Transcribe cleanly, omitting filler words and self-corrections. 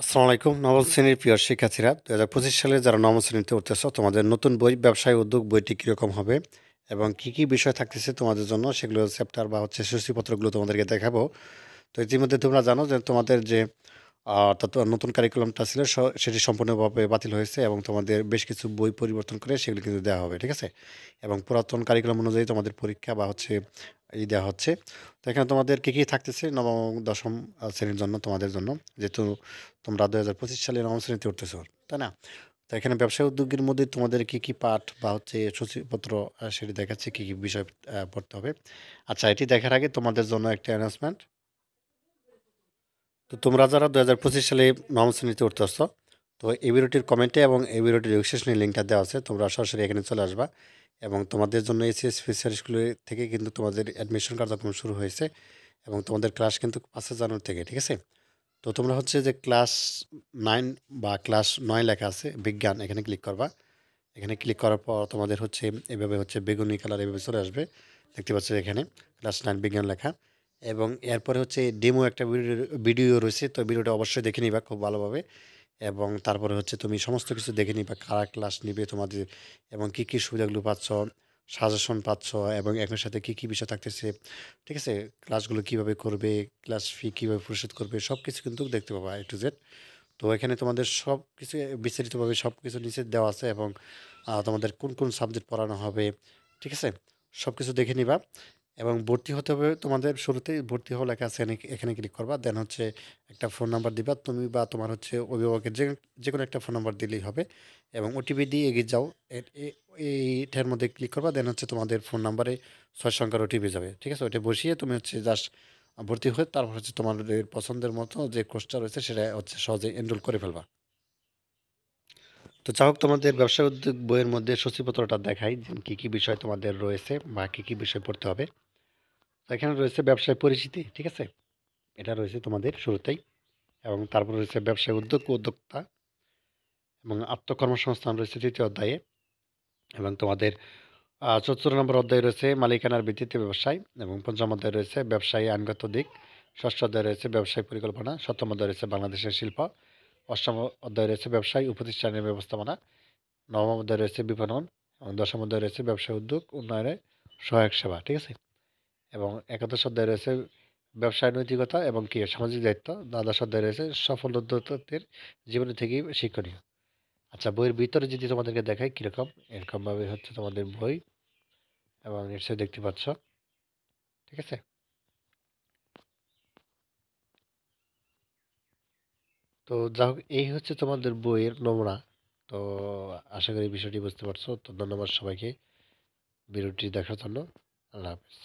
আসসালামু আলাইকুম। নবম শ্রেণীর প্রিয় শিক্ষার্থীরা, ২০২৫ সালে যারা নবম শ্রেণীতে উঠতেছ, তোমাদের নতুন বই ব্যবসায় উদ্যোগ বইটি কীরকম হবে এবং কী, কী বিষয় থাকতেছে তোমাদের জন্য সেগুলো চ্যাপ্টার বা সূচিপত্রগুলো তোমাদেরকে দেখাবো। তো ইতিমধ্যে তোমরা জানো যে তোমাদের যে নতুন কারিকুলামটা ছিল সেটি সম্পূর্ণভাবে বাতিল হয়েছে এবং তোমাদের বেশ কিছু বই পরিবর্তন করে সেগুলো কিন্তু দেওয়া হবে, ঠিক আছে? এবং পুরাতন কারিকুলাম অনুযায়ী তোমাদের পরীক্ষা বা দেওয়া হচ্ছে। তো এখানে তোমাদের কী, কী থাকতেছে নবম এবং দশম শ্রেণীর জন্য তোমাদের জন্য, যেহেতু তোমরা ২০২৫ সালে নবম শ্রেণীতে উঠতেছো, তাই না? তো এখানে ব্যবসায় উদ্যোগের মধ্যে তোমাদের কী, কী পাঠ বা সূচিপত্র সেটি দেখাচ্ছে কী, কী বিষয় পড়তে হবে। আচ্ছা, এটি দেখার আগে তোমাদের জন্য একটা অ্যানাউন্সমেন্ট। তো তোমরা যারা ২০২৫ সালে নবম শ্রেণীতে উঠতেছ, তো এই ভিডিওটির কমেন্টে এবং এই ভিডিওটির রেজিস্ট্রেশনের লিঙ্কটা দেওয়া আছে, তোমরা সরাসরি এখানে চলে আসবা এবং তোমাদের জন্য এসএস স্পেশাল স্কুলে থেকে কিন্তু তোমাদের অ্যাডমিশন কার্যক্রম শুরু হয়েছে এবং তোমাদের ক্লাস কিন্তু ৫ জানুয়ারি থেকে, ঠিক আছে? তো তোমরা হচ্ছে যে ক্লাস 9 বা ক্লাস 9 লেখা আছে বিজ্ঞান, এখানে ক্লিক করবা। এখানে ক্লিক করার পর তোমাদের হচ্ছে এভাবে বেগুনি কালার এভাবে চলে আসবে। দেখতে পাচ্ছ এখানে ক্লাস 9 বিজ্ঞান লেখা এবং এরপরে হচ্ছে ডেমো একটা ভিডিও রয়েছে। তো ভিডিওটা অবশ্যই দেখে নিবা খুব ভালোভাবে এবং তারপরে হচ্ছে তুমি সমস্ত কিছু দেখে নিবা কারা ক্লাস নিবে তোমাদের এবং কী, কী সুবিধাগুলো পাচ্ছ, সাজেশন পাচ্ছ এবং একই সাথে কী, কী বিষয় থাকতেছে, ঠিক আছে? ক্লাসগুলো কীভাবে করবে, ক্লাস ফি কীভাবে পরিশোধ করবে সব কিছু কিন্তু দেখতে পাবা A to Z। তো এখানে তোমাদের সব কিছু বিস্তারিতভাবে সব কিছু নিচে দেওয়া আছে এবং তোমাদের কোন কোন সাবজেক্ট পড়ানো হবে, ঠিক আছে? সব কিছু দেখে নিবা এবং ভর্তি হতে হবে তোমাদের শুরুতেই ভর্তি হওয়া লেখা আছে, এখানে ক্লিক করবা। দেন হচ্ছে একটা ফোন নাম্বার দিবা তুমি বা তোমার হচ্ছে অভিভাবকের যে কোনো একটা ফোন নাম্বার দিলেই হবে এবং ওটিপি দিয়ে এগিয়ে যাও। এইটার মধ্যে ক্লিক করবা। দেন হচ্ছে তোমাদের ফোন নাম্বারে ৬ সংখ্যার ওটিপি যাবে, ঠিক আছে? ওইটা বসিয়ে তুমি হচ্ছে জাস্ট ভর্তি হয়ে তারপর হচ্ছে তোমাদের পছন্দের মতো যে কোর্সটা রয়েছে সেটা হচ্ছে সহজে এনরোল করে ফেলবা। তো যাই হোক, তোমাদের ব্যবসা উদ্যোগ বইয়ের মধ্যে সূচিপত্রটা দেখাই যে কী, কী বিষয় তোমাদের রয়েছে বা কী, কী বিষয় পড়তে হবে। তো এখানে রয়েছে ব্যবসায় পরিচিতি, ঠিক আছে? এটা রয়েছে তোমাদের শুরুতেই এবং তারপর রয়েছে ব্যবসায় উদ্যোগ ও উদ্যোক্তা এবং আত্মকর্মসংস্থান রয়েছে ৩য় অধ্যায়ে এবং তোমাদের ৭৪ নম্বর অধ্যায়ে রয়েছে মালিকানার ভিত্তিতে ব্যবসায় এবং ৫ম অধ্যায়ে রয়েছে ব্যবসায়ী আইনগত দিক, ষষ্ঠ অধ্যায়ে রয়েছে ব্যবসায় পরিকল্পনা, সপ্তম অধ্যায়ে রয়েছে বাংলাদেশের শিল্প, অষ্টম অধ্যায়ে রয়েছে ব্যবসায় ও প্রতিষ্ঠানের ব্যবস্থাপনা, নবম অধ্যায়ে রয়েছে বিপণন এবং দশম অধ্যায়ে রয়েছে ব্যবসা উদ্যোগ উন্নয়নে সহায়ক সেবা, ঠিক আছে? এবং একাদশ অধ্যায়ে রয়েছে ব্যবসায় নৈতিকতা এবং কি সামাজিক দায়িত্ব, দ্বাদশ অধ্যায়ে রয়েছে সফল উদ্যোক্তাদের জীবনী থেকেই শিক্ষণীয়। আচ্ছা, বইয়ের ভিতরে যদি তোমাদেরকে দেখাই কীরকম, এরকমভাবে হচ্ছে তোমাদের বই এবং নিশ্চয়ই দেখতে পাচ্ছ, ঠিক আছে? তো যা হোক, এই হচ্ছে তোমাদের বইয়ের নমুনা। তো আশা করি বিষয়টি বুঝতে পারছো। তো ধন্যবাদ সবাইকে ভিডিওটি দেখার জন্য। আল্লাহ হাফেজ।